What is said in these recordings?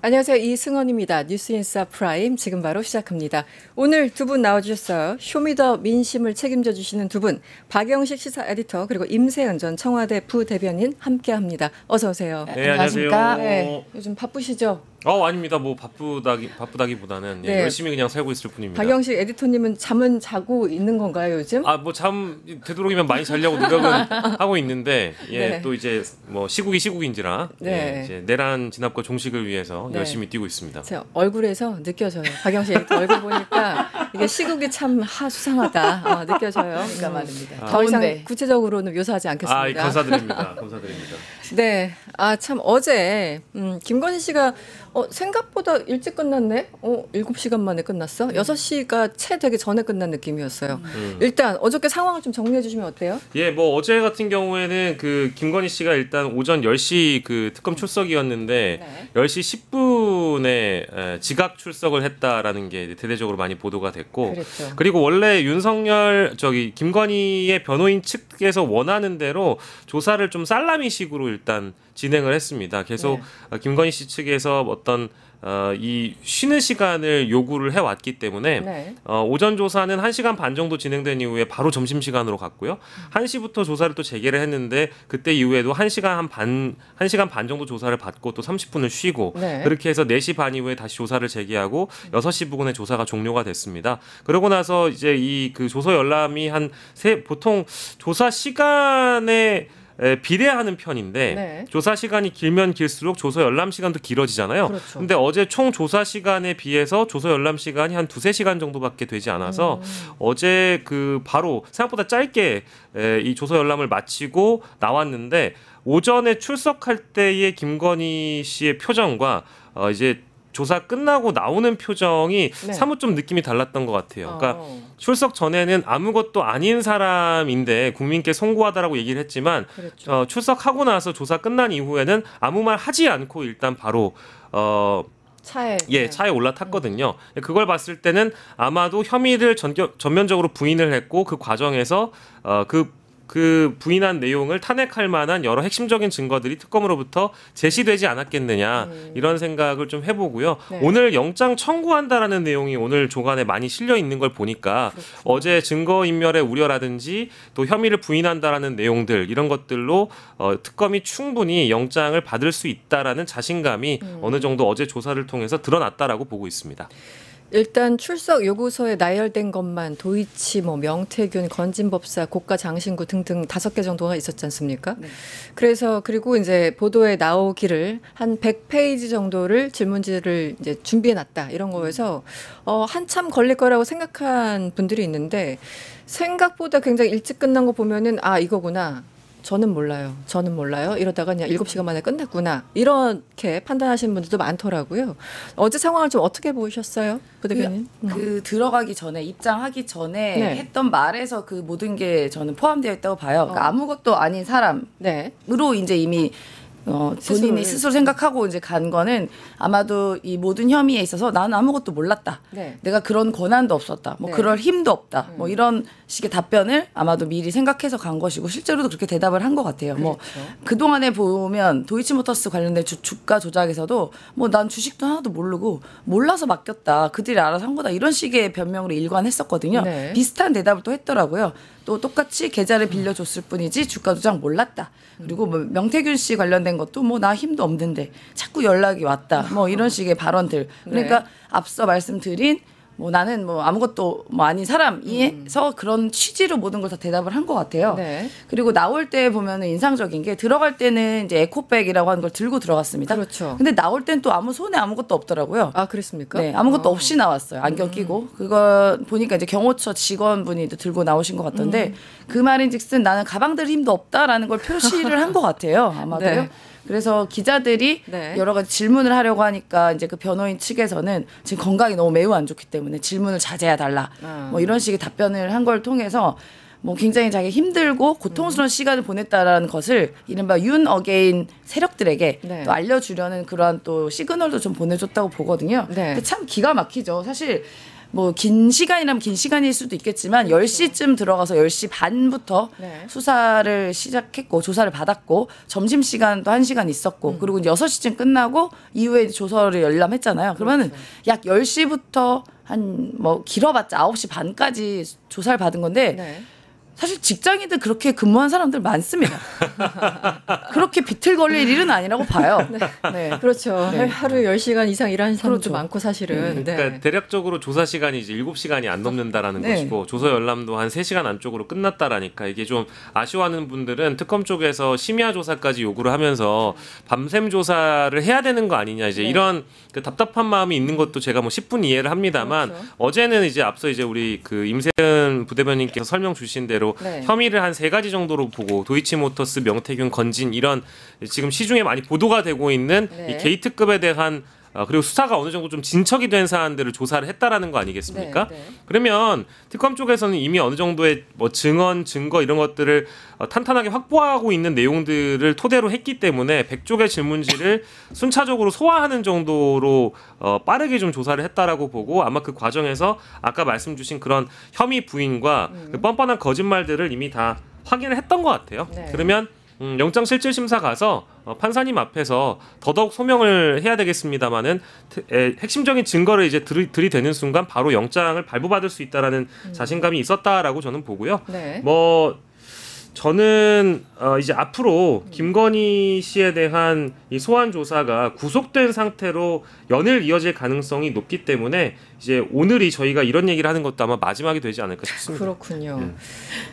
안녕하세요. 이승원입니다. 뉴스인사 프라임 지금 바로 시작합니다. 오늘 두 분 나와주셨어요. 쇼미더 민심을 책임져 주시는 두 분, 박영식 시사 에디터 그리고 임세은 전 청와대 부대변인 함께합니다. 어서 오세요. 네, 안녕하세요. 네, 요즘 바쁘시죠? 아닙니다. 뭐 바쁘다기보다는 네. 열심히 그냥 살고 있을 뿐입니다. 박영식 에디터님은 잠은 자고 있는 건가요, 요즘? 뭐 잠 되도록이면 많이 자려고 노력은 하고 있는데 네. 또 이제 뭐 시국인지라 네. 이제 내란 진압과 종식을 위해서 네. 열심히 뛰고 있습니다. 제 얼굴에서 느껴져요. 박영식 에디터 얼굴 보니까 이게 시국이 참 수상하다 느껴져요. 그러니까 말입니다. 더 이상 더운데. 구체적으로는 묘사하지 않겠습니다. 감사드립니다. 감사드립니다. 네, 참 어제 김건희 씨가 생각보다 일찍 끝났네. 7시간 만에 끝났어. 6시가 채 되기 전에 끝난 느낌이었어요. 일단 어저께 상황을 좀 정리해 주시면 어때요? 뭐 어제 같은 경우에는 그 김건희 씨가 일단 오전 10시 그 특검 출석이었는데 네. 10시 10분에 지각 출석을 했다라는 게 대대적으로 많이 보도가 됐고, 그랬죠. 그리고 원래 김건희의 변호인 측에서 원하는 대로 조사를 좀 살라미식으로 일단 진행을 했습니다. 계속 김건희 씨 측에서 어떤 이 쉬는 시간을 요구를 해왔기 때문에 네. 오전 조사는 1시간 반 정도 진행된 이후에 바로 점심시간으로 갔고요. 1시부터 조사를 또 재개를 했는데 그때 이후에도 1시간 반 정도 조사를 받고 또 30분을 쉬고 네. 그렇게 해서 4시 반 이후에 다시 조사를 재개하고 6시 부근에 조사가 종료가 됐습니다. 그러고 나서 이제 이 그 조서 열람이 보통 조사 시간에 비례하는 편인데 네. 조사 시간이 길면 길수록 조서 열람 시간도 길어지잖아요. 그렇죠. 근데 어제 총 조사 시간에 비해서 조서 열람 시간이 한 2-3시간 정도밖에 되지 않아서 어제 바로 생각보다 짧게 이 조서 열람을 마치고 나왔는데, 오전에 출석할 때의 김건희 씨의 표정과 이제 조사 끝나고 나오는 표정이 네. 사뭇 좀 느낌이 달랐던 것 같아요. 그러니까 출석 전에는 아무것도 아닌 사람인데 국민께 송구하다라고 얘기를 했지만, 그렇죠. 출석하고 나서 조사 끝난 이후에는 아무 말 하지 않고 일단 바로 차에 차에 올라탔거든요. 그걸 봤을 때는 아마도 혐의를 전면적으로 부인을 했고, 그 과정에서 그 부인한 내용을 탄핵할 만한 여러 핵심적인 증거들이 특검으로부터 제시되지 않았겠느냐, 이런 생각을 좀 해보고요. 네. 오늘 영장 청구한다라는 내용이 오늘 조간에 많이 실려 있는 걸 보니까 어제 증거인멸의 우려라든지 또 혐의를 부인한다라는 내용들, 이런 것들로 특검이 충분히 영장을 받을 수 있다라는 자신감이 어느 정도 어제 조사를 통해서 드러났다라고 보고 있습니다. 일단 출석 요구서에 나열된 것만 도이치, 명태균, 건진법사, 고가 장신구 등등 5개 정도가 있었지 않습니까? 네. 그래서 그리고 이제 보도에 나오기를 한 100페이지 정도를 질문지를 이제 준비해 놨다, 이런 거에서 한참 걸릴 거라고 생각한 분들이 있는데, 생각보다 굉장히 일찍 끝난 거 보면은 이거구나. 저는 몰라요. 이러다가 그냥 7시간 만에 끝났구나, 이렇게 판단하시는 분들도 많더라고요. 어제 상황을 좀 어떻게 보셨어요, 부대변인? 들어가기 전에, 입장하기 전에 네. 했던 말에서 그 모든 게 저는 포함되어 있다고 봐요. 그러니까 아무것도 아닌 사람으로 네. 이제 이미 본인이 스스로 생각하고 이제 간 거는, 아마도 이 모든 혐의에 있어서 나는 아무것도 몰랐다. 네. 내가 그런 권한도 없었다. 네. 그럴 힘도 없다. 이런 식의 답변을 아마도 미리 생각해서 간 것이고, 실제로도 그렇게 대답을 한 것 같아요. 그렇죠. 그동안에 보면 도이치모터스 관련된 주가 조작에서도 난 주식도 하나도 모르고 몰라서 맡겼다, 그들이 알아서 한 거다, 이런 식의 변명으로 일관했었거든요. 네. 비슷한 대답을 또 했더라고요. 또 똑같이 계좌를 빌려줬을 뿐이지 주가 조작 몰랐다. 그리고 명태균 씨 관련된 것도 나 힘도 없는데 자꾸 연락이 왔다. 이런 식의 발언들. 그러니까 네. 앞서 말씀드린 나는 아무것도 아닌 사람이서 그런 취지로 모든 걸 다 대답을 한 것 같아요. 네. 그리고 나올 때 보면은 인상적인 게, 들어갈 때는 이제 에코백이라고 하는 걸 들고 들어갔습니다. 그렇죠. 근데 나올 땐 또 손에 아무것도 없더라고요. 그랬습니까? 네, 아무것도 없이 나왔어요. 안경 끼고. 그거 보니까 이제 경호처 직원분이 들고 나오신 것 같던데, 그 말인즉슨 나는 가방 들 힘도 없다라는 걸 표시를 한 것 같아요. 아마도요. 네. 그래서 기자들이 네. 여러 가지 질문을 하려고 하니까 이제 그 변호인 측에서는 지금 건강이 너무 매우 안 좋기 때문에 질문을 자제해 달라. 이런 식의 답변을 한 걸 통해서 굉장히 자기 힘들고 고통스러운 시간을 보냈다라는 것을 이른바 윤 어게인 세력들에게 네. 또 알려주려는 그러한 또 시그널도 좀 보내줬다고 보거든요. 네. 근데 참 기가 막히죠. 사실 뭐 긴 시간이라면 긴 시간일 수도 있겠지만 10시쯤 들어가서 10시 반부터 네. 수사를 시작했고 조사를 받았고 점심시간도 1시간 있었고 그리고 6시쯤 끝나고 이후에 조서를 열람했잖아요. 그러면은 약 10시부터 한 뭐 길어봤자 9시 반까지 조사를 받은 건데 네. 사실 직장인들 그렇게 근무한 사람들 많습니다. 그렇게 비틀거릴 일은 아니라고 봐요. 네. 그렇죠. 네. 하루 10시간 이상 일하는 사람도 그렇죠. 많고 사실은. 네. 그러니까 대략적으로 조사 시간이 이제 7시간이 안 넘는다라는 네. 것이고 조서 열람도 한 3시간 안쪽으로 끝났다라니까 이게 좀 아쉬워하는 분들은 특검 쪽에서 심야 조사까지 요구를 하면서 밤샘 조사를 해야 되는 거 아니냐 이제 네. 이런 그 답답한 마음이 있는 것도 제가 뭐 10분 이해를 합니다만 그렇죠. 어제는 이제 앞서 이제 우리 그 임세은 부대변인께서 설명 주신 대로 네. 혐의를 한 3가지 정도로 보고 도이치모터스, 명태균, 건진 이런 지금 시중에 많이 보도가 되고 있는 네. 이 게이트급에 대한 그리고 수사가 어느 정도 좀 진척이 된 사안들을 조사를 했다라는 거 아니겠습니까? 네, 네. 그러면 특검 쪽에서는 이미 어느 정도의 뭐 증언, 증거 이런 것들을 탄탄하게 확보하고 있는 내용들을 토대로 했기 때문에 100쪽의 질문지를 순차적으로 소화하는 정도로 빠르게 좀 조사를 했다라고 보고 아마 그 과정에서 아까 말씀 주신 그런 혐의 부인과 그 뻔뻔한 거짓말들을 이미 다 확인을 했던 것 같아요. 네. 그러면 영장실질심사 가서 판사님 앞에서 더더욱 소명을 해야 되겠습니다마는 핵심적인 증거를 이제 들이대는 순간 바로 영장을 발부받을 수 있다라는 자신감이 있었다라고 저는 보고요. 네. 뭐 저는 이제 앞으로 김건희 씨에 대한 이 소환 조사가 구속된 상태로 연일 이어질 가능성이 높기 때문에 이제 오늘이 저희가 이런 얘기를 하는 것도 아마 마지막이 되지 않을까 싶습니다. 그렇군요.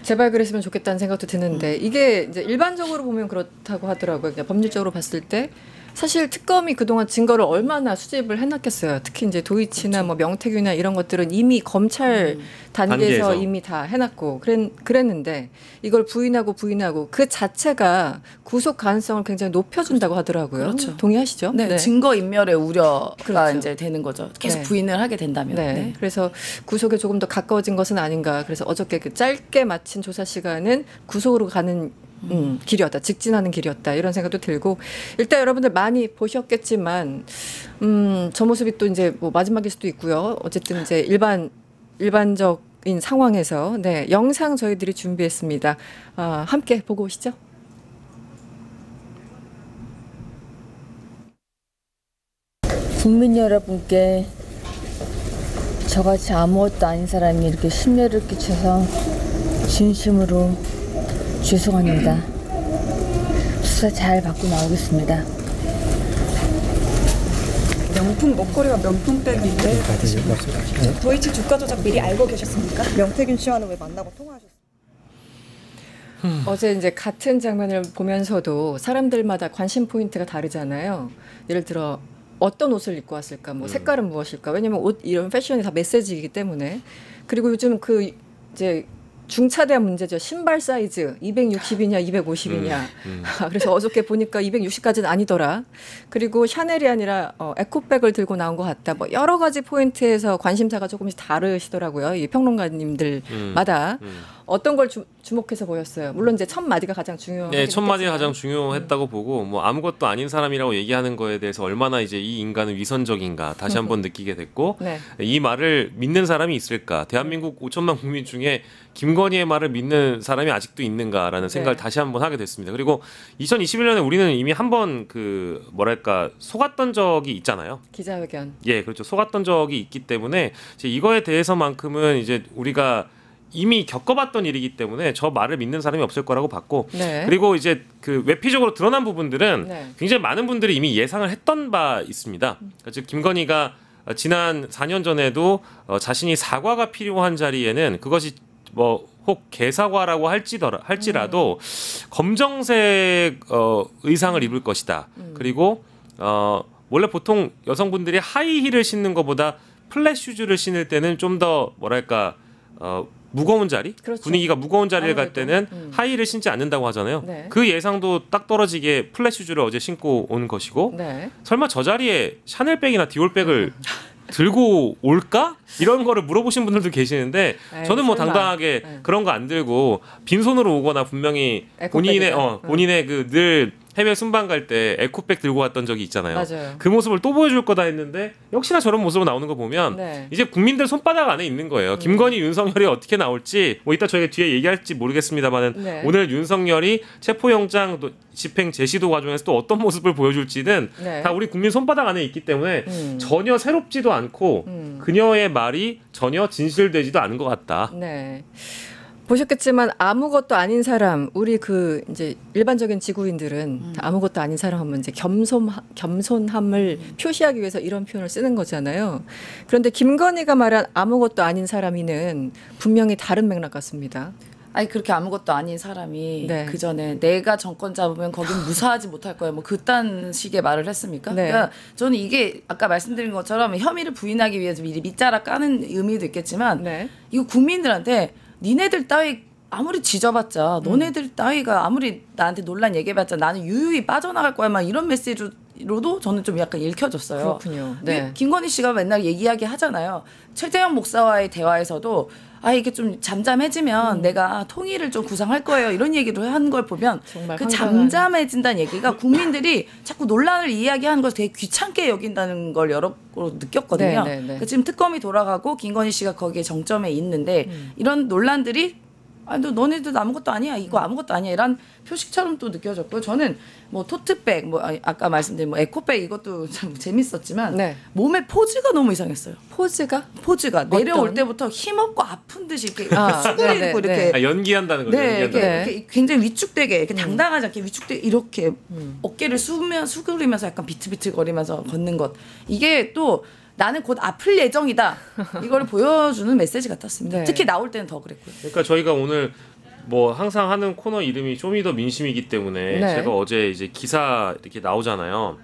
제발 그랬으면 좋겠다는 생각도 드는데 이게 이제 일반적으로 보면 그렇다고 하더라고요. 그냥 법률적으로 봤을 때 사실 특검이 그동안 증거를 얼마나 수집을 해놨겠어요. 특히 이제 도이치나 뭐 명태균이나 이런 것들은 이미 검찰 단계에서 이미 다 해놨고 그랬는데 이걸 부인하고 그 자체가 구속 가능성을 굉장히 높여준다고 하더라고요. 그렇죠. 동의하시죠? 네, 증거 인멸의 우려가 그렇죠. 이제 되는 거죠. 계속 네. 부인을 하게 된다면. 네. 네. 그래서 구속에 조금 더 가까워진 것은 아닌가. 그래서 어저께 그 짧게 마친 조사 시간은 구속으로 가는 길이었다. 직진하는 길이었다. 이런 생각도 들고 일단 여러분들 많이 보셨겠지만 저 모습이 또 이제 뭐 마지막일 수도 있고요. 어쨌든 이제 일반적인 상황에서 네, 영상 저희들이 준비했습니다. 함께 보고 오시죠. 국민 여러분께 저같이 아무것도 아닌 사람이 이렇게 심려를 끼쳐서 진심으로 죄송합니다. 수사 잘 받고 나오겠습니다. 명품 목걸이와 명품백인데 도이치 주가 조작 미리 알고 계셨습니까? 명태균 씨와는 왜 만나고 통화하셨어요? 어제 이제 같은 장면을 보면서도 사람들마다 관심 포인트가 다르잖아요. 예를 들어 어떤 옷을 입고 왔을까, 뭐 색깔은 무엇일까. 왜냐면 옷 이런 패션이 다 메시지이기 때문에. 그리고 요즘 그 이제 중차대한 문제죠. 신발 사이즈 260이냐 250이냐. 그래서 어저께 보니까 260까지는 아니더라. 그리고 샤넬이 아니라 에코백을 들고 나온 것 같다. 뭐 여러 가지 포인트에서 관심사가 조금씩 다르시더라고요. 이 평론가님들마다. 어떤 걸 주목해서 보였어요. 물론 이제 첫 마디가 가장 중요해요. 네, 첫 마디가 가장 중요했다고 보고 뭐 아무것도 아닌 사람이라고 얘기하는 거에 대해서 얼마나 이제 이 인간은 위선적인가 다시 한번 느끼게 됐고 네. 이 말을 믿는 사람이 있을까? 대한민국 5천만 국민 중에 김건희의 말을 믿는 사람이 아직도 있는가라는 생각을 네. 다시 한번 하게 됐습니다. 그리고 2021년에 우리는 이미 한번 그 뭐랄까 속았던 적이 있잖아요. 기자회견. 예, 그렇죠. 속았던 적이 있기 때문에 이제 이거에 대해서만큼은 이제 우리가 이미 겪어봤던 일이기 때문에 저 말을 믿는 사람이 없을 거라고 봤고 네. 그리고 이제 그 외피적으로 드러난 부분들은 네. 굉장히 많은 분들이 이미 예상을 했던 바 있습니다. 그러니까 즉 김건희가 지난 4년 전에도 자신이 사과가 필요한 자리에는 그것이 뭐 혹 개사과라고 할지라도 검정색 의상을 입을 것이다. 그리고 원래 보통 여성분들이 하이힐을 신는 것보다 플랫 슈즈를 신을 때는 좀 더 뭐랄까 무거운 자리, 그렇죠. 분위기가 무거운 자리에 갈 아무래도. 때는 하이힐을 신지 않는다고 하잖아요. 네. 그 예상도 딱 떨어지게 플랫 슈즈를 어제 신고 온 것이고 네. 설마 저 자리에 샤넬백이나 디올백을 들고 올까? 이런 거를 물어보신 분들도 계시는데 에이, 저는 뭐 설마. 당당하게 그런 거 안 들고 빈손으로 오거나 분명히 본인의 에코백이다. 본인의 그 늘 해외 순방 갈 때 에코백 들고 갔던 적이 있잖아요. 맞아요. 그 모습을 또 보여줄 거다 했는데 역시나 저런 모습으로 나오는 거 보면 네. 이제 국민들 손바닥 안에 있는 거예요. 김건희, 윤석열이 어떻게 나올지 뭐 이따 저희가 뒤에 얘기할지 모르겠습니다만은 네. 오늘 윤석열이 체포영장 집행 제시도 과정에서 또 어떤 모습을 보여줄지는 네. 다 우리 국민 손바닥 안에 있기 때문에 전혀 새롭지도 않고 그녀의 말이 전혀 진실되지도 않은 것 같다. 네. 보셨겠지만 아무것도 아닌 사람, 우리 그 이제 일반적인 지구인들은 다 아무것도 아닌 사람 하면 이제 겸손함을 표시하기 위해서 이런 표현을 쓰는 거잖아요. 그런데 김건희가 말한 아무것도 아닌 사람이는 분명히 다른 맥락 같습니다. 아니 그렇게 아무것도 아닌 사람이 네. 그 전에 내가 정권 잡으면 거긴 무사하지 못할 거야 뭐 그딴 식의 말을 했습니까? 네. 그러니까 저는 이게 아까 말씀드린 것처럼 혐의를 부인하기 위해서 미리 밑자락 까는 의미도 있겠지만 네. 이거 국민들한테 니네들 따위 아무리 지져봤자 너네들 따위가 아무리 나한테 논란 얘기해봤자 나는 유유히 빠져나갈 거야 막 이런 메시지로도 저는 좀 약간 읽혀졌어요. 그렇군요. 네. 김건희 씨가 맨날 얘기하게 하잖아요. 최재형 목사와의 대화에서도 아 이게 좀 잠잠해지면 내가 통일을 좀 구상할 거예요 이런 얘기를 한 걸 보면 정말 그 황당한. 잠잠해진다는 얘기가 국민들이 자꾸 논란을 이야기하는 걸 되게 귀찮게 여긴다는 걸 여러 번 느꼈거든요. 네, 네, 네. 그러니까 지금 특검이 돌아가고 김건희 씨가 거기에 정점에 있는데 이런 논란들이 아, 너네들 아무것도 아니야. 이거 아무것도 아니야. 이런 표식처럼 또 느껴졌고요. 저는 뭐 토트백, 뭐 아까 말씀드린 뭐 에코백 이것도 참 재밌었지만 네. 몸의 포즈가 너무 이상했어요. 포즈가? 내려올 때부터 힘없고 아픈 듯이 이렇게 아, 수그리고 네, 네, 이렇게 네. 아, 연기한다는 거죠. 네, 연기한다는 이렇게, 거. 이렇게 굉장히 위축되게 이렇게 당당하지 않게 위축되게 이렇게 어깨를 수그리면서 약간 비틀비틀거리면서 걷는 것 이게 또 나는 곧 아플 예정이다 이걸 보여주는 메시지 같았습니다. 네. 특히 나올 때는 더 그랬고요. 그러니까 저희가 오늘 뭐 항상 하는 코너 이름이 쇼미더 민심이기 때문에 네. 제가 어제 이제 기사 이렇게 나오잖아요.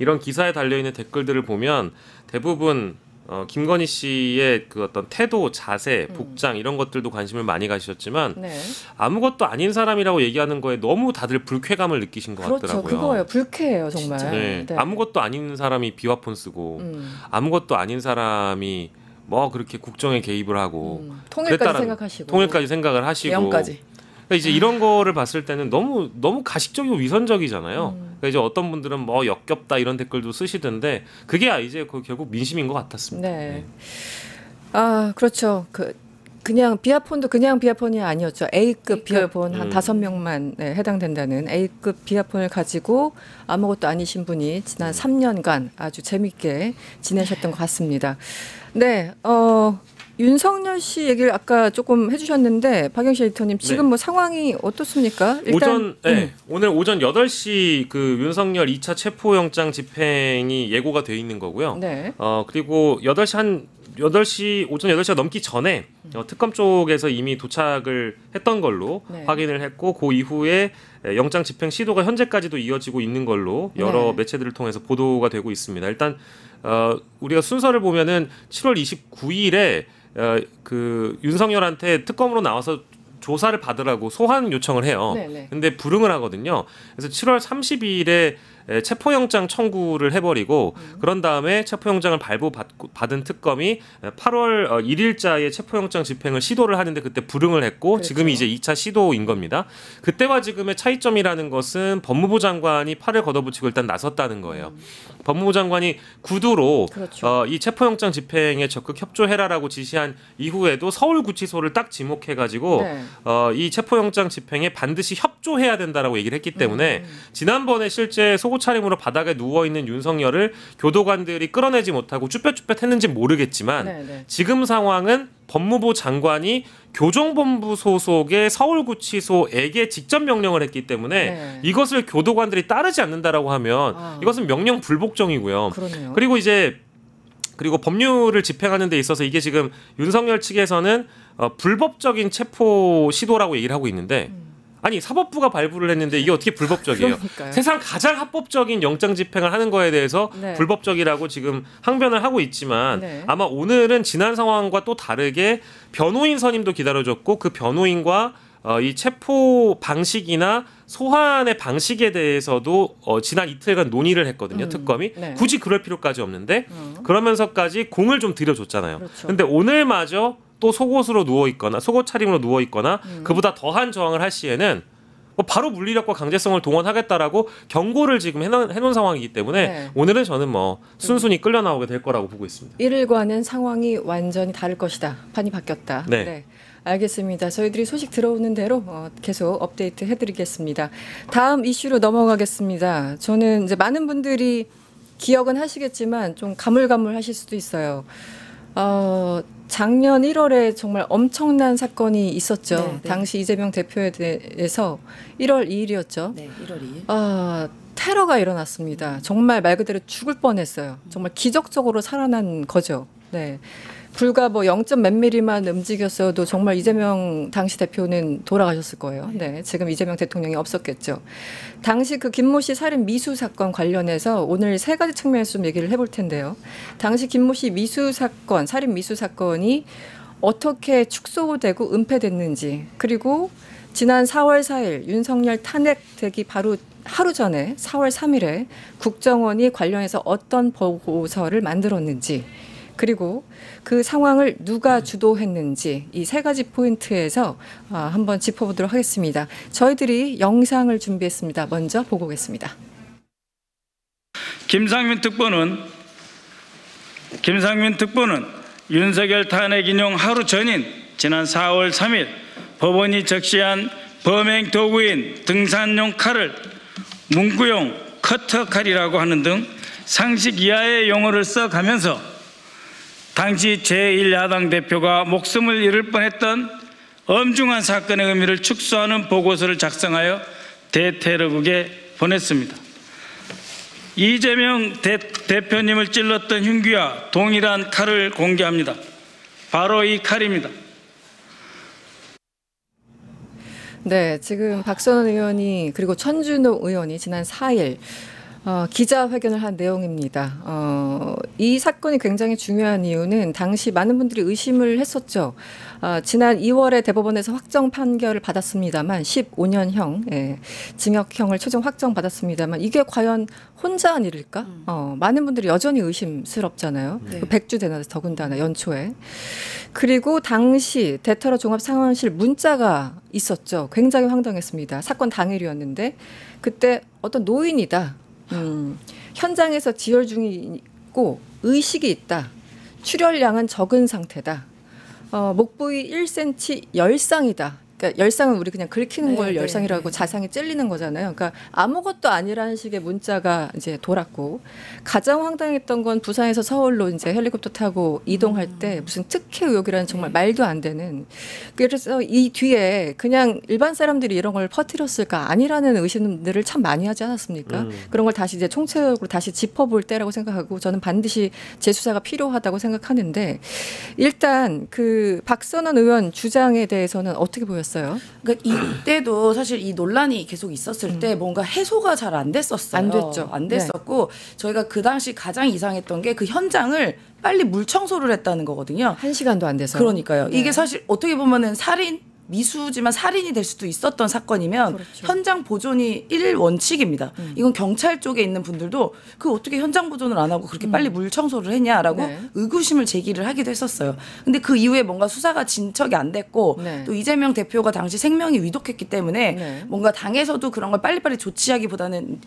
이런 기사에 달려 있는 댓글들을 보면 대부분 김건희 씨의 그 어떤 태도, 자세, 복장 이런 것들도 관심을 많이 가지셨지만 네. 아무것도 아닌 사람이라고 얘기하는 거에 너무 다들 불쾌감을 느끼신 것 그렇죠. 같더라고요. 그거예요. 불쾌해요, 정말. 네. 아무것도 아닌 사람이 비화폰 쓰고 아무것도 아닌 사람이 뭐 그렇게 국정에 개입을 하고 통일까지 그랬다라는- 생각하시고. 통일까지 생각을 하시고 개헌까지. 그러니까 이제 이런 거를 봤을 때는 너무 가식적이고 위선적이잖아요. 그러니까 이제 어떤 분들은 뭐 역겹다 이런 댓글도 쓰시던데 그게 이제 결국 민심인 것 같았습니다. 네. 아, 그렇죠. 그냥 비아폰도 그냥 비아폰이 아니었죠. A급 비아폰 한 5명만 네, 해당된다는 A급 비아폰을 가지고 아무것도 아니신 분이 지난 3년간 아주 재밌게 지내셨던 것 같습니다. 네, 윤석열 씨 얘기를 아까 조금 해주셨는데 박영실 에디터님 지금 네. 뭐 상황이 어떻습니까? 일단 오늘 오전 8시 그 윤석열 2차 체포영장 집행이 예고가 돼 있는 거고요. 네. 그리고 오전 8시가 넘기 전에 특검 쪽에서 이미 도착을 했던 걸로 네. 확인을 했고 그 이후에 영장 집행 시도가 현재까지도 이어지고 있는 걸로 여러 네. 매체들을 통해서 보도가 되고 있습니다. 일단 우리가 순서를 보면은 7월 29일에 그 윤석열한테 특검으로 나와서 조사를 받으라고 소환 요청을 해요. 네네. 근데 불응을 하거든요. 그래서 7월 30일에 체포영장 청구를 해버리고 그런 다음에 체포영장을 발부받은 특검이 8월 1일자에 체포영장 집행을 시도를 하는데 그때 불응을 했고 그렇죠. 지금이 이제 2차 시도인 겁니다. 그때와 지금의 차이점이라는 것은 법무부 장관이 팔을 걷어붙이고 일단 나섰다는 거예요. 법무부 장관이 구두로 그렇죠. 이 체포영장 집행에 적극 협조해라라고 지시한 이후에도 서울구치소를 딱 지목해가지고 네. 이 체포영장 집행에 반드시 협조해야 된다라고 얘기를 했기 때문에 지난번에 실제 속옷 차림으로 바닥에 누워있는 윤석열을 교도관들이 끌어내지 못하고 쭈뼛쭈뼛했는지 모르겠지만 네. 지금 상황은 법무부 장관이 교정본부 소속의 서울구치소에게 직접 명령을 했기 때문에 네. 이것을 교도관들이 따르지 않는다라고 하면 아. 이것은 명령 불복종이고요. 그러네요. 그리고 법률을 집행하는 데 있어서 이게 지금 윤석열 측에서는 불법적인 체포 시도라고 얘기를 하고 있는데 아니 사법부가 발부를 했는데 이게 어떻게 불법적이에요? 그러니까요. 세상 가장 합법적인 영장 집행을 하는 거에 대해서 네. 불법적이라고 지금 항변을 하고 있지만 네. 아마 오늘은 지난 상황과 또 다르게 변호인 선임도 기다려줬고 그 변호인과 이 체포 방식이나 소환의 방식에 대해서도 지난 이틀간 논의를 했거든요. 특검이. 네. 굳이 그럴 필요까지 없는데 그러면서까지 공을 좀 들여줬잖아요. 그렇죠. 근데 오늘마저 또 속옷으로 누워 있거나 속옷 차림으로 누워 있거나 그보다 더한 저항을 할 시에는 바로 물리력과 강제성을 동원하겠다라고 경고를 지금 해놓은 상황이기 때문에 네. 오늘은 저는 뭐 순순히 끌려 나오게 될 거라고 보고 있습니다. 일일과는 상황이 완전히 다를 것이다. 판이 바뀌었다. 네. 알겠습니다. 저희들이 소식 들어오는 대로 계속 업데이트 해드리겠습니다. 다음 이슈로 넘어가겠습니다. 저는 이제 많은 분들이 기억은 하시겠지만 좀 가물가물하실 수도 있어요. 작년 1월에 정말 엄청난 사건이 있었죠. 네, 네. 당시 이재명 대표에 대해서 1월 2일이었죠. 네, 1월 2일. 테러가 일어났습니다. 정말 말 그대로 죽을 뻔했어요. 정말 기적적으로 살아난 거죠. 네. 불과 뭐 0점 몇 미리만 움직였어도 정말 이재명 당시 대표는 돌아가셨을 거예요. 네, 지금 이재명 대통령이 없었겠죠. 당시 그 김모 씨 살인 미수 사건 관련해서 오늘 세 가지 측면에서 좀 얘기를 해볼 텐데요. 당시 김모 씨 미수 사건, 살인 미수 사건이 어떻게 축소되고 은폐됐는지, 그리고 지난 4월 4일 윤석열 탄핵되기 바로 하루 전에 4월 3일에 국정원이 관련해서 어떤 보고서를 만들었는지, 그리고 그 상황을 누가 주도했는지, 이 세 가지 포인트에서 한번 짚어보도록 하겠습니다. 저희들이 영상을 준비했습니다. 먼저 보고 오겠습니다. 김상민 특보는 윤석열 탄핵 인용 하루 전인 지난 4월 3일 법원이 적시한 범행 도구인 등산용 칼을 문구용 커터 칼이라고 하는 등 상식 이하의 용어를 써가면서 당시 제1야당 대표가 목숨을 잃을 뻔했던 엄중한 사건의 의미를 축소하는 보고서를 작성하여 대테러국에 보냈습니다. 이재명 대표님을 찔렀던 흉기와 동일한 칼을 공개합니다. 바로 이 칼입니다. 네, 지금 박선원 의원이 그리고 천준호 의원이 지난 4일 기자회견을 한 내용입니다. 이 사건이 굉장히 중요한 이유는 당시 많은 분들이 의심을 했었죠. 지난 2월에 대법원에서 확정 판결을 받았습니다만 15년형 징역형을 최종 확정받았습니다만 이게 과연 혼자 한 일일까? 많은 분들이 여전히 의심스럽잖아요. 네. 100주 되는 더군다나 연초에. 그리고 당시 대테러 종합상황실 문자가 있었죠. 굉장히 황당했습니다. 사건 당일이었는데 그때 어떤 노인이다. 현장에서 지혈 중이고 의식이 있다. 출혈량은 적은 상태다. 목 부위 1cm 열상이다. 그러니까 열상은 우리 그냥 긁히는 걸 열상이라고 자상이 찔리는 거잖아요. 그러니까 아무것도 아니라는 식의 문자가 이제 돌았고, 가장 황당했던 건 부산에서 서울로 이제 헬리콥터 타고 이동할 때 무슨 특혜 의혹이라는 정말 말도 안 되는. 그래서 이 뒤에 그냥 일반 사람들이 이런 걸 퍼뜨렸을까 아니라는 의심들을 참 많이 하지 않았습니까? 그런 걸 다시 이제 총체적으로 다시 짚어볼 때라고 생각하고 저는 반드시 재수사가 필요하다고 생각하는데, 일단 그 박선원 의원 주장에 대해서는 어떻게 보였어요? 그러니까 이때도 사실 이 논란이 계속 있었을 때 뭔가 해소가 잘 안 됐었어요. 안 됐죠. 안 됐었고 저희가 그 당시 가장 이상했던 게 그 현장을 빨리 물 청소를 했다는 거거든요. 1시간도 안 돼서. 그러니까요. 네. 이게 사실 어떻게 보면은 미수지만 살인이 될 수도 있었던 사건이면 그렇죠. 현장 보존이 1일 원칙입니다. 이건 경찰 쪽에 있는 분들도 그 어떻게 현장 보존을 안 하고 그렇게 빨리 물 청소를 했냐라고 네. 의구심을 제기를 하기도 했었어요. 근데 그 이후에 뭔가 수사가 진척이 안 됐고 네. 또 이재명 대표가 당시 생명이 위독했기 때문에 네. 뭔가 당에서도 그런 걸 빨리빨리 조치하기보다는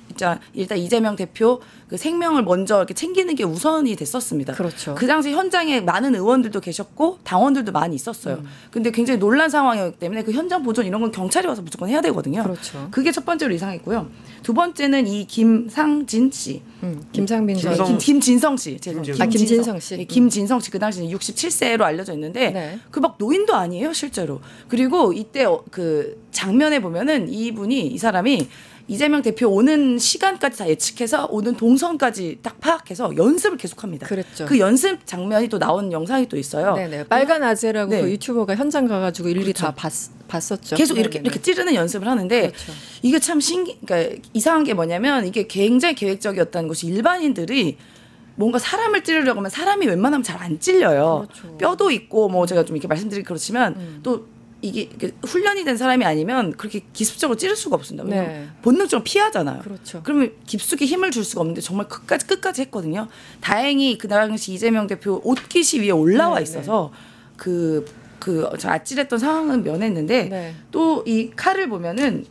일단 이재명 대표 그 생명을 먼저 이렇게 챙기는 게 우선이 됐었습니다. 그렇죠. 그 당시 현장에 많은 의원들도 계셨고 당원들도 많이 있었어요. 근데 굉장히 논란 상황이었기 때문에 그 현장 보존 이런 건 경찰이 와서 무조건 해야 되거든요. 그렇죠. 그게 첫 번째로 이상했고요. 두 번째는 이 김상진 씨, 김상민 전 김진성 씨, 죄송합니다. 김진성 씨. 네, 김진성 씨 그 당시는 67세로 알려져 있는데 네. 그 막 노인도 아니에요 실제로. 그리고 이때 그 장면에 보면은 이 사람이 이재명 대표 오는 시간까지 다 예측해서 오는 동선까지 딱 파악해서 연습을 계속합니다. 그랬죠. 그 연습 장면이 또 나온 영상이 또 있어요. 네네. 빨간 아재라고 네. 그 유튜버가 현장 가가지고 일일이 그렇죠. 다 봤었죠. 계속 네네네. 이렇게 찌르는 연습을 하는데 그렇죠. 이게 참 그러니까 이상한 게 뭐냐면 이게 굉장히 계획적이었다는 것이 일반인들이 뭔가 사람을 찌르려고 하면 사람이 웬만하면 잘 안 찔려요. 그렇죠. 뼈도 있고 뭐 제가 좀 이렇게 말씀드리기 그렇지만 또 이게 훈련이 된 사람이 아니면 그렇게 기습적으로 찌를 수가 없습니다. 왜냐면 네. 본능적으로 피하잖아요. 그렇죠. 그러면 깊숙이 힘을 줄 수가 없는데 정말 끝까지 했거든요. 다행히 그 당시 이재명 대표 옷깃이 위에 올라와 네, 있어서 저 아찔했던 상황은 면했는데 네. 또 이 칼을 보면은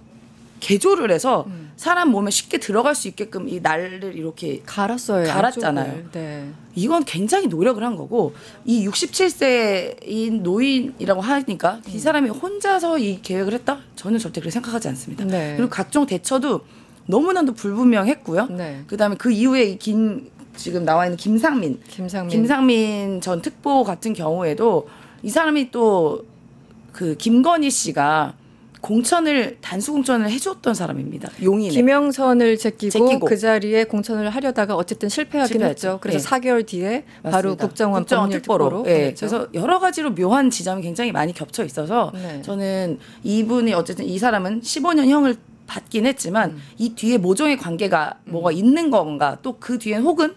개조를 해서 사람 몸에 쉽게 들어갈 수 있게끔 이 날을 이렇게 갈았잖아요. 양쪽을. 네. 이건 굉장히 노력을 한 거고 이 67세인 노인이라고 하니까 이 사람이 혼자서 이 계획을 했다? 저는 절대 그렇게 생각하지 않습니다. 네. 그리고 각종 대처도 너무나도 불분명했고요. 네. 그다음에 그 이후에 지금 나와 있는 김상민 전 특보 같은 경우에도 이 사람이 또 그 김건희 씨가 단수 공천을 해줬던 사람입니다. 용인에. 김영선을 제끼고 그 자리에 공천을 하려다가 어쨌든 실패하긴 했죠. 그래서 네. 4개월 뒤에 바로 국정원 법률특보로. 네. 그래서 여러 가지로 묘한 지점이 굉장히 많이 겹쳐 있어서 네. 저는 이분이 어쨌든 이 사람은 15년 형을 받긴 했지만 이 뒤에 모종의 관계가 뭐가 있는 건가 또 그 뒤엔 혹은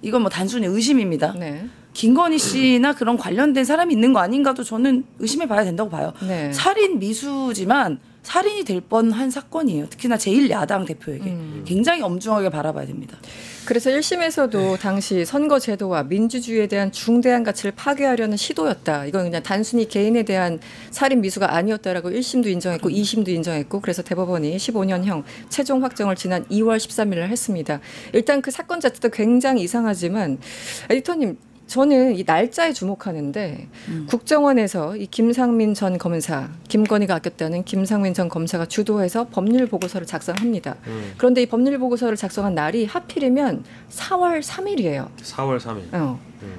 이건 뭐 단순히 의심입니다. 네. 김건희 씨나 그런 관련된 사람이 있는 거 아닌가도 저는 의심해 봐야 된다고 봐요. 네. 살인 미수지만 살인이 될 뻔한 사건이에요. 특히나 제1야당 대표에게. 굉장히 엄중하게 바라봐야 됩니다. 그래서 1심에서도 당시 선거제도와 민주주의에 대한 중대한 가치를 파괴하려는 시도였다. 이건 그냥 단순히 개인에 대한 살인 미수가 아니었다라고 1심도 인정했고 2심도 인정했고 그래서 대법원이 15년형 최종 확정을 지난 2월 13일을 했습니다. 일단 그 사건 자체도 굉장히 이상하지만 에디터님 저는 이 날짜에 주목하는데 국정원에서 이 김상민 전 검사, 김건희가 아꼈다는 김상민 전 검사가 주도해서 법률 보고서를 작성합니다. 그런데 이 법률 보고서를 작성한 날이 하필이면 4월 3일이에요. 4월 3일.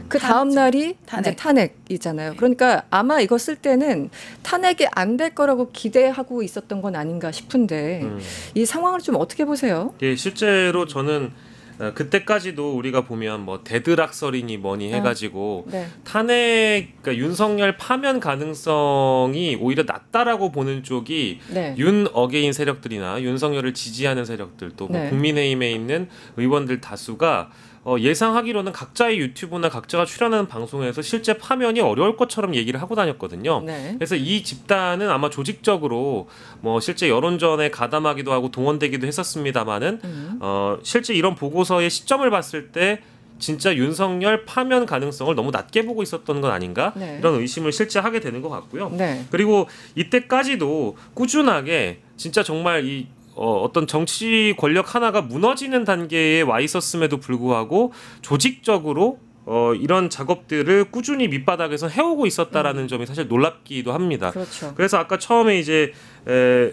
그 다음 날이 이제 탄핵이잖아요. 그러니까 아마 이거 쓸 때는 탄핵이 안 될 거라고 기대하고 있었던 건 아닌가 싶은데 이 상황을 좀 어떻게 보세요? 예, 실제로 저는 그때까지도 우리가 보면 뭐 데드락설이니 뭐니 해가지고 네. 탄핵 그러니까 윤석열 파면 가능성이 오히려 낮다라고 보는 쪽이 네. 윤 어게인 세력들이나 윤석열을 지지하는 세력들 또 뭐 네. 국민의힘에 있는 의원들 다수가 예상하기로는 각자의 유튜브나 각자가 출연하는 방송에서 실제 파면이 어려울 것처럼 얘기를 하고 다녔거든요. 네. 그래서 이 집단은 아마 조직적으로 뭐 실제 여론전에 가담하기도 하고 동원되기도 했었습니다마는 실제 이런 보고서의 시점을 봤을 때 진짜 윤석열 파면 가능성을 너무 낮게 보고 있었던 건 아닌가 네. 이런 의심을 실제 하게 되는 것 같고요. 네. 그리고 이때까지도 꾸준하게 진짜 정말 이 어떤 정치 권력 하나가 무너지는 단계에 와 있었음에도 불구하고 조직적으로 이런 작업들을 꾸준히 밑바닥에서 해오고 있었다라는 점이 사실 놀랍기도 합니다. 그렇죠. 그래서 아까 처음에 이제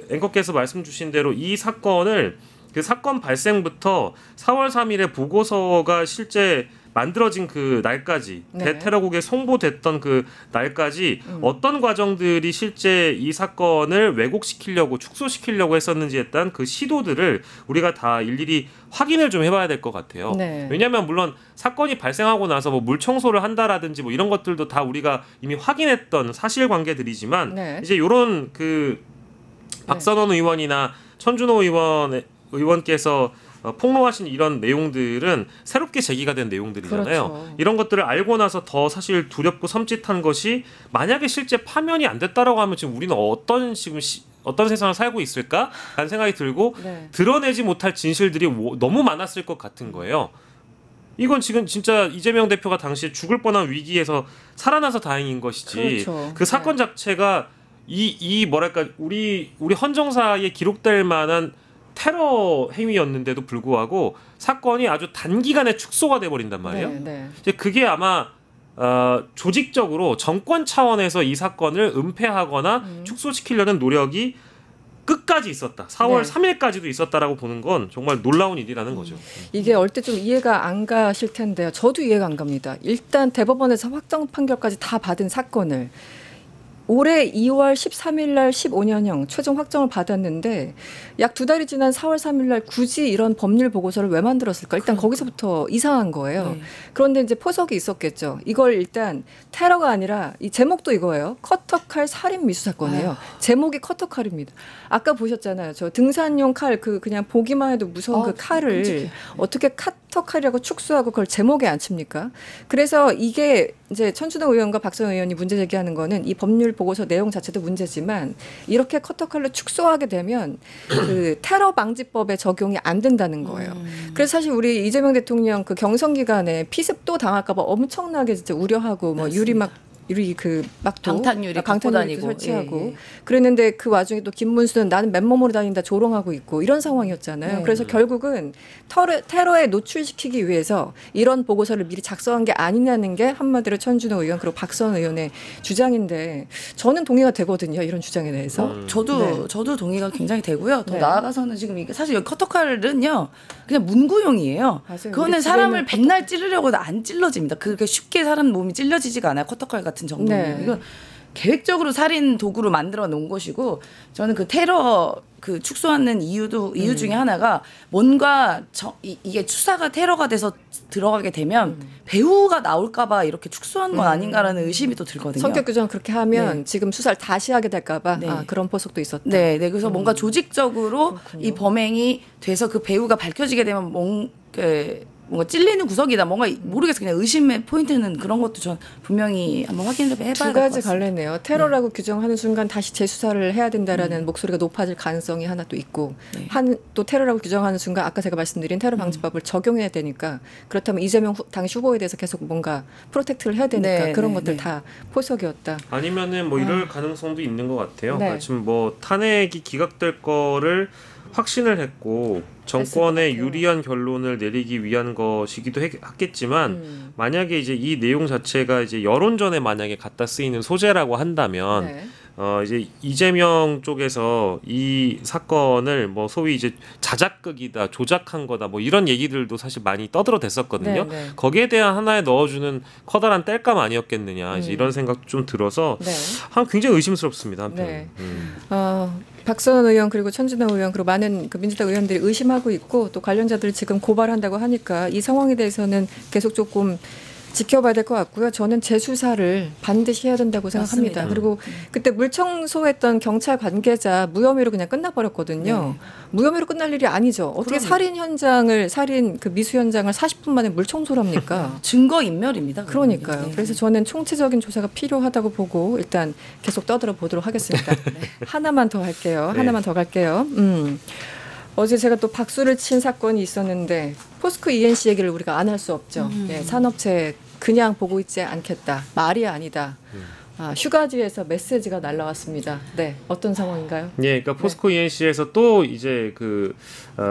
앵커께서 말씀 주신 대로 이 사건을 그 사건 발생부터 4월 3일에 보고서가 실제 만들어진 그 날까지 네. 대테러국에 송보됐던 그 날까지 어떤 과정들이 실제 이 사건을 왜곡시키려고 축소시키려고 했었는지에 대한 그 시도들을 우리가 다 일일이 확인을 좀 해봐야 될 것 같아요. 네. 왜냐하면 물론 사건이 발생하고 나서 뭐 물 청소를 한다라든지 뭐 이런 것들도 다 우리가 이미 확인했던 사실관계들이지만 네. 이제 이런 그 박선원 의원이나 천준호 의원께서 폭로하신 이런 내용들은 새롭게 제기가 된 내용들이잖아요. 그렇죠. 이런 것들을 알고 나서 더 사실 두렵고 섬찟한 것이 만약에 실제 파면이 안 됐다라고 하면 지금 우리는 어떤 세상을 살고 있을까라는 생각이 들고 네. 드러내지 못할 진실들이 너무 많았을 것 같은 거예요. 이건 지금 진짜 이재명 대표가 당시에 죽을 뻔한 위기에서 살아나서 다행인 것이지 그렇죠. 그 사건 자체가 이 뭐랄까 우리 헌정사에 기록될 만한 테러 행위였는데도 불구하고 사건이 아주 단기간에 축소가 돼버린단 말이에요. 네, 네. 이제 그게 아마 조직적으로 정권 차원에서 이 사건을 은폐하거나 축소시키려는 노력이 끝까지 있었다. 4월 네. 3일까지도 있었다라고 보는 건 정말 놀라운 일이라는 거죠. 이게 얼핏 좀 이해가 안 가실 텐데요. 저도 이해가 안 갑니다. 일단 대법원에서 확정 판결까지 다 받은 사건을 올해 2월 13일 날 15년형 최종 확정을 받았는데 약 2달이 지난 4월 3일 날 굳이 이런 법률 보고서를 왜 만들었을까? 일단 거기서부터 이상한 거예요. 네. 그런데 이제 포석이 있었겠죠. 이걸 일단 테러가 아니라 이 제목도 이거예요. 커터칼 살인 미수 사건이에요. 제목이 커터칼입니다. 아까 보셨잖아요. 저 등산용 칼 그냥 보기만 해도 무서운 그 칼을 끔찍해. 어떻게 커터칼이라고 축소하고 그걸 제목에 안 칩니까? 그래서 이게 이제 천준호 의원과 박선 의원이 문제 제기하는 거는 이 법률 보고서 내용 자체도 문제지만 이렇게 커터칼로 축소하게 되면 그 테러 방지법에 적용이 안 된다는 거예요. 그래서 사실 우리 이재명 대통령 그 경선 기간에 피습 또 당할까 봐 엄청나게 진짜 우려하고 뭐 맞습니다. 유리막 유리 그 막도 방탄유리 강탄유리 다니고 설치하고 예, 예. 그랬는데 그 와중에 또 김문수는 나는 맨몸으로 다닌다 조롱하고 있고 이런 상황이었잖아요. 네. 그래서 결국은 테러에 노출시키기 위해서 이런 보고서를 미리 작성한 게 아니냐는 게 한마디로 천준호 의원 그리고 박선 의원의 주장인데 저는 동의가 되거든요. 이런 주장에 대해서. 저도 동의가 굉장히 되고요. 더 네. 나아가서는 지금 이게 사실 여기 커터칼은요 그냥 문구용이에요. 맞아요. 그거는 우리 사람을 집에는 백날 찌르려고 안 찔러집니다. 그렇게 쉽게 사람 몸이 찔러지지가 않아요. 커터칼 같은 정도는. 네. 이거 계획적으로 살인 도구로 만들어 놓은 것이고 저는 그 테러 그 축소하는 이유 중에 하나가 뭔가 이게 수사가 테러가 돼서 들어가게 되면 배우가 나올까봐 이렇게 축소한 건 아닌가라는 의심이 또 들거든요. 성격 규정 그렇게 하면 네. 지금 수사를 다시 하게 될까봐 네. 그런 포석도 있었다. 네, 그래서 뭔가 조직적으로 그렇군요. 이 범행이 돼서 그 배우가 밝혀지게 되면 뭔가 찔리는 구석이다. 뭔가 모르겠어. 그냥 의심의 포인트는 그런 것도 전 분명히 한번 확인을 해봐야 될 것 두 같습니다. 가지 갈래네요. 테러라고 규정하는 순간 다시 재수사를 해야 된다라는 목소리가 높아질 가능성이 하나 또 있고 네. 또 테러라고 규정하는 순간 아까 제가 말씀드린 테러 방지법을 적용해야 되니까 그렇다면 이재명 당시 후보에 대해서 계속 뭔가 프로텍트를 해야 되니까 네, 그런 네, 것들 네. 다 포석이었다. 아니면은 뭐 이럴 가능성도 있는 것 같아요. 네. 그러니까 지금 뭐 탄핵이 기각될 거를 확신을 했고 정권에 같아요. 유리한 결론을 내리기 위한 것이기도 했겠지만 만약에 이제 이 내용 자체가 이제 여론전에 만약에 갖다 쓰이는 소재라고 한다면 네. 이제 이재명 쪽에서 이 사건을 뭐 소위 이제 자작극이다, 조작한 거다, 뭐 이런 얘기들도 사실 많이 떠들어댔었거든요. 네, 네. 거기에 대한 하나에 넣어주는 커다란 땔감 아니었겠느냐, 이제 이런 생각도 좀 들어서 네. 굉장히 의심스럽습니다. 한편. 네. 박선원 의원 그리고 천준호 의원 그리고 많은 그 민주당 의원들이 의심하고 있고 또 관련자들을 지금 고발한다고 하니까 이 상황에 대해서는 계속 조금 지켜봐야 될 것 같고요. 저는 재수사를 반드시 해야 된다고 생각합니다. 맞습니다. 그리고 그때 물 청소했던 경찰 관계자 무혐의로 그냥 끝나버렸거든요. 무혐의로 끝날 일이 아니죠. 어떻게 살인 그 미수 현장을 40분 만에 물 청소를 합니까? 증거 인멸입니다. 그러니까요. 네. 그래서 저는 총체적인 조사가 필요하다고 보고 일단 계속 떠들어 보도록 하겠습니다. 하나만 더 할게요. 네. 하나만 더 갈게요. 어제 제가 또 박수를 친 사건이 있었는데 포스코 ENC 얘기를 우리가 안 할 수 없죠. 예, 산업체 그냥 보고 있지 않겠다. 말이 아니다. 휴가지에서 메시지가 날라왔습니다. 네, 어떤 상황인가요? 예, 그러니까 포스코 ENC에서 또 이제 그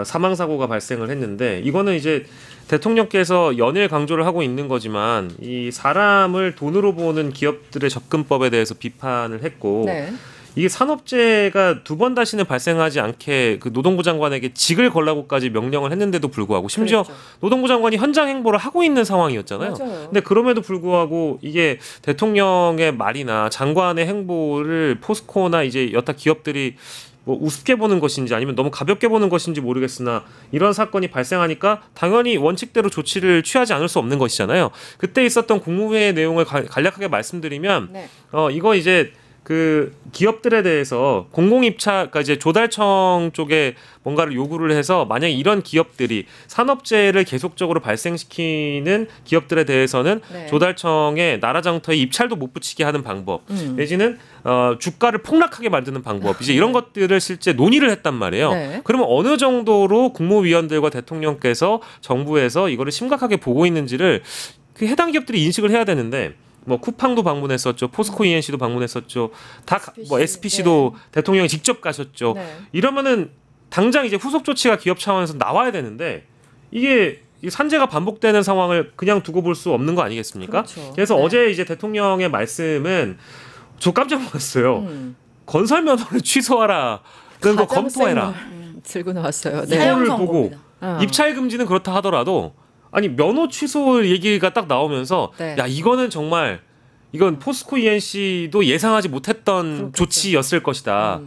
사망 사고가 발생을 했는데 이거는 이제 대통령께서 연일 강조를 하고 있는 거지만 이 사람을 돈으로 보는 기업들의 접근법에 대해서 비판을 했고. 네. 이게 산업재해가 두 번 다시는 발생하지 않게 그 노동부 장관에게 직을 걸라고까지 명령을 했는데도 불구하고 심지어 그랬죠. 노동부 장관이 현장 행보를 하고 있는 상황이었잖아요. 맞아요. 근데 그럼에도 불구하고 이게 대통령의 말이나 장관의 행보를 포스코나 이제 여타 기업들이 뭐 우습게 보는 것인지 아니면 너무 가볍게 보는 것인지 모르겠으나 이런 사건이 발생하니까 당연히 원칙대로 조치를 취하지 않을 수 없는 것이잖아요. 그때 있었던 국무회의 내용을 간략하게 말씀드리면 네. 이거 이제 그 기업들에 대해서 공공입찰, 그러니까 이제 조달청 쪽에 뭔가를 요구를 해서 만약에 이런 기업들이 산업재해를 계속적으로 발생시키는 기업들에 대해서는 네. 조달청에 나라장터에 입찰도 못 붙이게 하는 방법, 내지는 주가를 폭락하게 만드는 방법, 이제 이런 것들을 실제 논의를 했단 말이에요. 네. 그러면 어느 정도로 국무위원들과 대통령께서 정부에서 이거를 심각하게 보고 있는지를 그 해당 기업들이 인식을 해야 되는데. 뭐 쿠팡도 방문했었죠, 포스코 ENC도 방문했었죠, 다 뭐 SPC도 대통령이 직접 가셨죠. 네. 이러면은 당장 이제 후속 조치가 기업 차원에서 나와야 되는데 이게 이 산재가 반복되는 상황을 그냥 두고 볼 수 없는 거 아니겠습니까? 그렇죠. 그래서 네. 어제 이제 대통령의 말씀은 저 깜짝 놀랐어요. 건설 면허를 취소하라는 거 검토해라. 들고 나왔어요. 네. 사용 이거를 보고 선고입니다. 입찰 금지는 그렇다 하더라도 아니 면허 취소 얘기가 딱 나오면서 네. 야 이거는 정말 이건 포스코 ENC도 예상하지 못했던 그렇겠죠. 조치였을 것이다.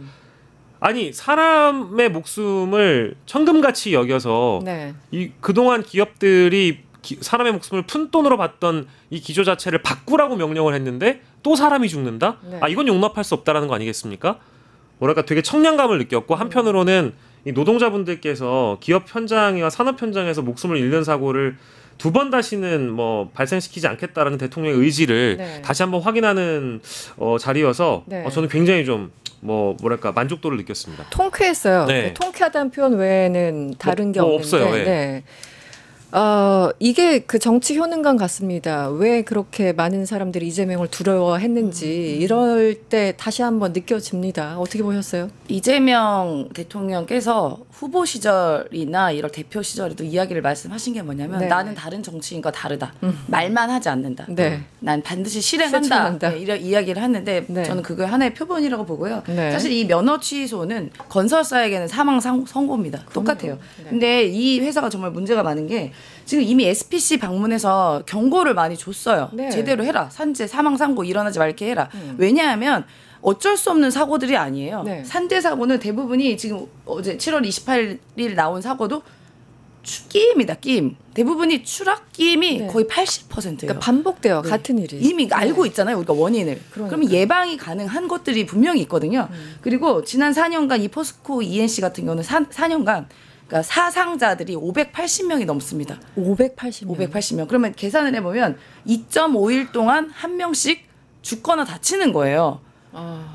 아니 사람의 목숨을 천금같이 여겨서 네. 이 그동안 기업들이 사람의 목숨을 푼돈으로 받던 이 기조 자체를 바꾸라고 명령을 했는데 또 사람이 죽는다? 네. 이건 용납할 수 없다라는 거 아니겠습니까? 뭐랄까 되게 청량감을 느꼈고 한편으로는 이 노동자분들께서 기업 현장이나 산업 현장에서 목숨을 잃는 사고를 두 번 다시는 뭐 발생시키지 않겠다라는 대통령의 의지를 네. 다시 한번 확인하는 자리여서 네. 저는 굉장히 좀 뭐랄까 만족도를 느꼈습니다. 통쾌했어요. 네. 통쾌하다는 표현 외에는 다른 게 뭐 없는데. 없어요. 예. 네. 이게 그 정치 효능감 같습니다. 왜 그렇게 많은 사람들이 이재명을 두려워했는지 이럴 때 다시 한번 느껴집니다. 어떻게 보셨어요? 이재명 대통령께서 후보 시절이나 이런 대표 시절에도 이야기를 말씀하신 게 뭐냐면 네. 나는 다른 정치인과 다르다. 말만 하지 않는다. 네. 난 반드시 실행한다. 실천한다. 네, 이런 이야기를 했는데 네. 저는 그걸 하나의 표본이라고 보고요. 네. 사실 이 면허 취소는 건설사에게는 사망 선고입니다. 똑같아요. 네. 근데 이 회사가 정말 문제가 많은 게 지금 이미 SPC 방문해서 경고를 많이 줬어요. 네. 제대로 해라. 산재 사망 사고 일어나지 말게 해라. 왜냐하면 어쩔 수 없는 사고들이 아니에요. 네. 산재 사고는 대부분이 지금 어제 7월 28일 나온 사고도 끼임이다. 끼임. 대부분이 추락 끼임이 네. 거의 80%예요. 그러니까 반복돼요. 네. 같은 일이. 이미 알고 있잖아요. 우리가 원인을. 그러니까요. 그러면 예방이 가능한 것들이 분명히 있거든요. 그리고 지난 4년간 이 포스코 ENC 같은 경우는 4년간 그러니까 사상자들이 580명이 넘습니다. 580명. 580명. 그러면 계산을 해보면 2.5일 동안 한 명씩 죽거나 다치는 거예요.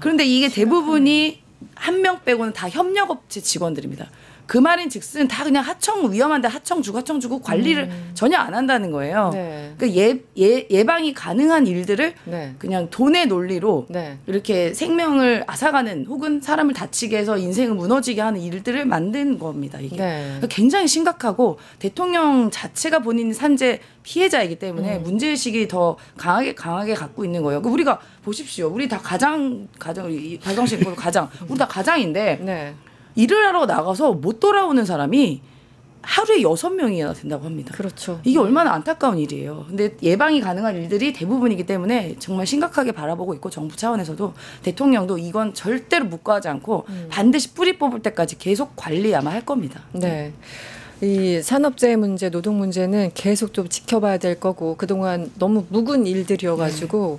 그런데 이게 대부분이 한 명 빼고는 다 협력업체 직원들입니다. 그 말인즉슨 다 그냥 하청 위험한데 하청 주고 관리를 전혀 안 한다는 거예요. 네. 그러니까 예방이 가능한 일들을 네. 그냥 돈의 논리로 네. 이렇게 생명을 앗아가는 혹은 사람을 다치게 해서 인생을 무너지게 하는 일들을 만든 겁니다. 이게 네. 그러니까 굉장히 심각하고 대통령 자체가 본인 산재 피해자이기 때문에 문제의식이 더 강하게 갖고 있는 거예요. 우리가 보십시오. 우리 다 가장 발광식 가장 우리 다 가장인데 네. 일을 하러 나가서 못 돌아오는 사람이 하루에 6명이나 된다고 합니다. 그렇죠. 이게 얼마나 안타까운 일이에요. 근데 예방이 가능한 일들이 대부분이기 때문에 정말 심각하게 바라보고 있고 정부 차원에서도 대통령도 이건 절대로 묵과하지 않고 반드시 뿌리 뽑을 때까지 계속 관리 아마 할 겁니다. 네. 이 산업재해 문제, 노동 문제는 계속 좀 지켜봐야 될 거고 그동안 너무 묵은 일들이어가지고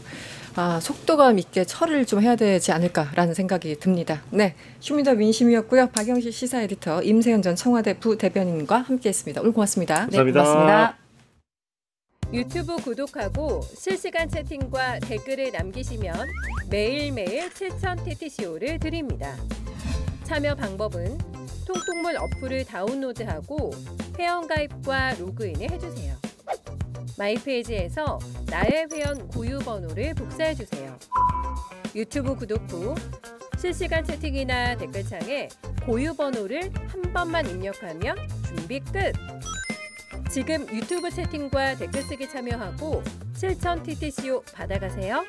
속도감 있게 처리를 좀 해야 되지 않을까라는 생각이 듭니다. 네, 휴민더 민심이었고요. 박영실 시사 에디터, 임세현 전 청와대 부대변인과 함께했습니다. 오늘 고맙습니다. 네, 고맙습니다. 유튜브 구독하고 실시간 채팅과 댓글을 남기시면 매일매일 7,000TTCO를 드립니다. 참여 방법은 통통물 어플을 다운로드하고 회원가입과 로그인을 해주세요. 마이페이지에서 나의 회원 고유 번호를 복사해주세요. 유튜브 구독 후 실시간 채팅이나 댓글창에 고유 번호를 한 번만 입력하면 준비 끝! 지금 유튜브 채팅과 댓글 쓰기 참여하고 7,000TTCO 받아가세요.